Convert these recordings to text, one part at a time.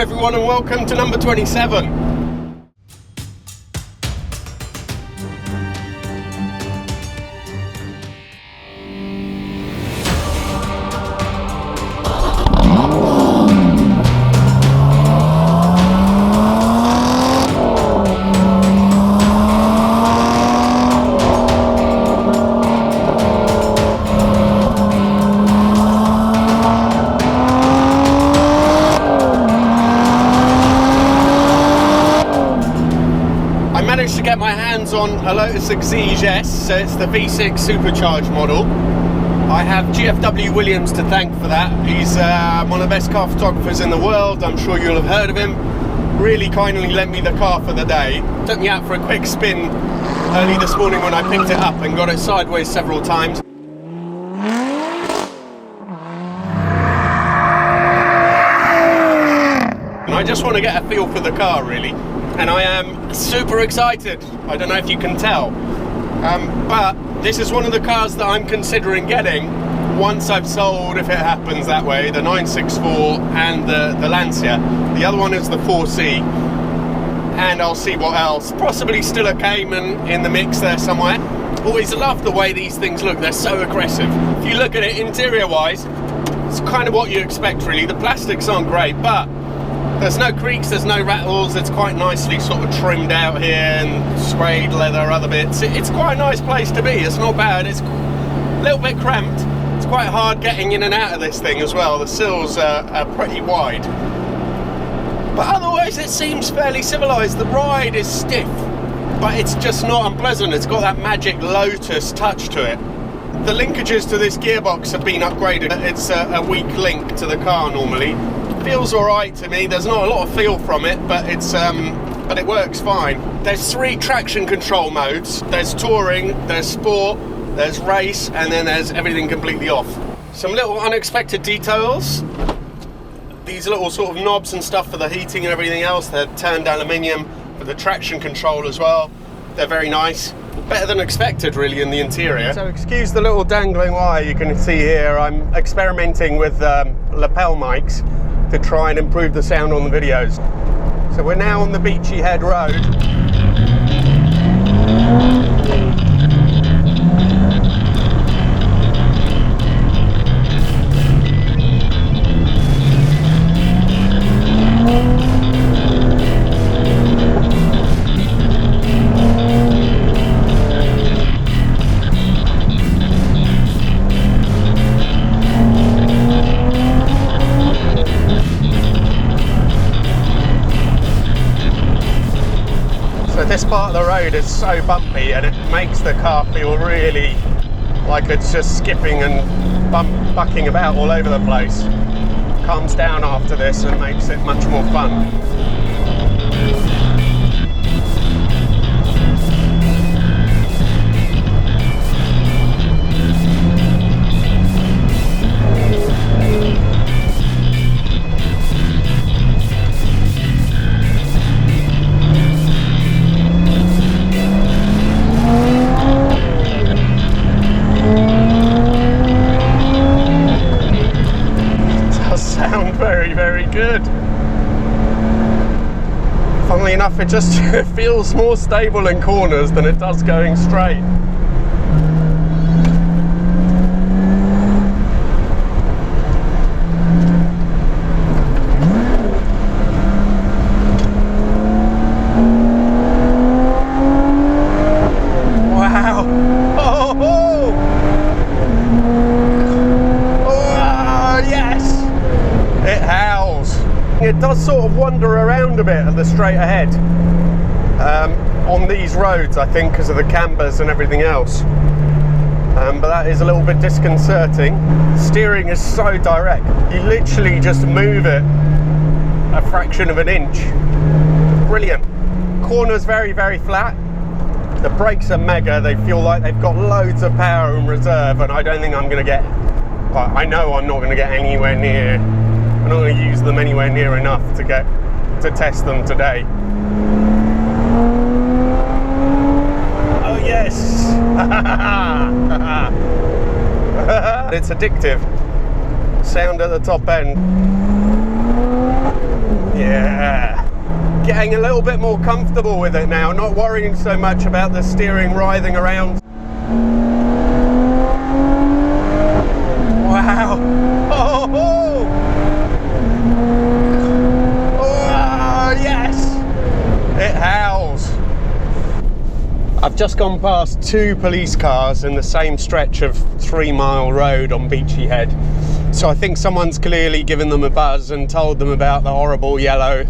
everyone and welcome to number 27. To get my hands on a Lotus Exige S, so it's the V6 supercharged model. I have GFW Williams to thank for that. He's one of the best car photographers in the world. I'm sure you'll have heard of him. Really kindly lent me the car for the day. Took me out for a quick spin early this morning when I picked it up and got it sideways several times. And I just want to get a feel for the car really. And I am super excited. I don't know if you can tell, but this is one of the cars that I'm considering getting once I've sold, if it happens that way, the 964 and the Lancia. The other one is the 4C, and I'll see what else. Possibly still a Cayman in the mix there somewhere. Always love the way these things look. They're so aggressive. If you look at it interior wise, it's kind of what you expect really. The plastics aren't great, but there's no creaks, there's no rattles. It's quite nicely sort of trimmed out here and sprayed leather, other bits. It's quite a nice place to be. It's not bad. It's a little bit cramped. It's quite hard getting in and out of this thing as well. The sills are pretty wide. But otherwise it seems fairly civilized. The ride is stiff, but it's just not unpleasant. It's got that magic Lotus touch to it. The linkages to this gearbox have been upgraded. It's a weak link to the car normally. Feels alright to me. There's not a lot of feel from it, but it works fine. There's 3 traction control modes. There's touring, there's sport, there's race, and then there's everything completely off. Some little unexpected details. These little sort of knobs and stuff for the heating and everything else, they're turned aluminium for the traction control as well. They're very nice. Better than expected really in the interior. So excuse the little dangling wire you can see here. I'm experimenting with lapel mics to try and improve the sound on the videos. So we're now on the Beachy Head Road. This part of the road is so bumpy and it makes the car feel really like it's just skipping and bucking about all over the place. Calms down after this and makes it much more fun. Very good. Funnily enough, it just feels more stable in corners than it does going straight. Wow. Oh, yes. It howls. It does sort of wander around a bit at the straight ahead on these roads, I think, because of the cambers and everything else. But that is a little bit disconcerting. Steering is so direct. You literally just move it a fraction of an inch. Brilliant. Corners very, very flat. The brakes are mega. They feel like they've got loads of power in reserve, and I don't think I'm going to get, well, I know I'm not going to get anywhere near, I'm not going to use them anywhere near enough to test them today. Oh yes! It's addictive. Sound at the top end. Yeah. Getting a little bit more comfortable with it now, not worrying so much about the steering writhing around. Wow. Oh, oh. Oh, yes. It howls. I've just gone past 2 police cars in the same stretch of 3 Mile Road on Beachy Head. So I think someone's clearly given them a buzz and told them about the horrible yellow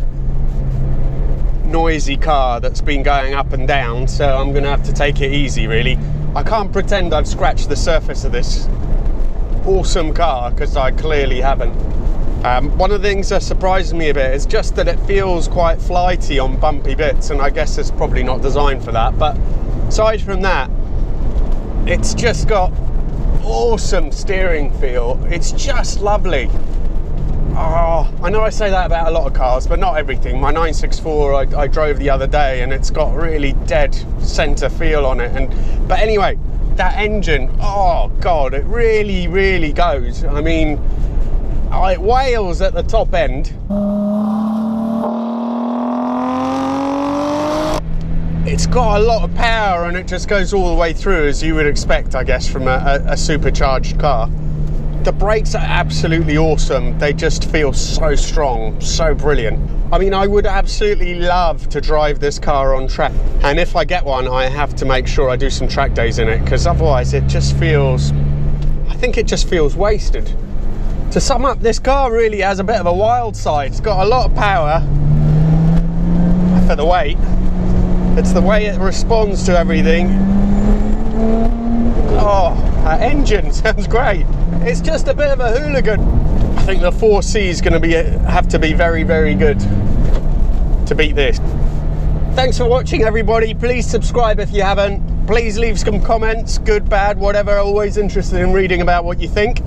noisy car that's been going up and down, so I'm gonna have to take it easy really. I can't pretend I've scratched the surface of this awesome car, because I clearly haven't. One of the things that surprises me a bit is just that it feels quite flighty on bumpy bits, and I guess it's probably not designed for that, but aside from that, it's just got awesome steering feel. It's just lovely. Oh, I know I say that about a lot of cars, but not everything. My 964 I drove the other day, and it's got really dead centre feel on it. But anyway, that engine, oh God, it really, really goes. I mean, it wails at the top end. It's got a lot of power, and it just goes all the way through, as you would expect, I guess, from a supercharged car. The brakes are absolutely awesome. They just feel so strong, so brilliant. I mean, I would absolutely love to drive this car on track. And if I get one, I have to make sure I do some track days in it, because otherwise it just feels, I think it just feels wasted. To sum up, this car really has a bit of a wild side. It's got a lot of power for the weight. It's the way it responds to everything. Oh, that engine sounds great. It's just a bit of a hooligan. I think the 4C is going to have to be very, very good to beat this. Thanks for watching, everybody. Please subscribe if you haven't. Please leave some comments, good, bad, whatever. Always interested in reading about what you think.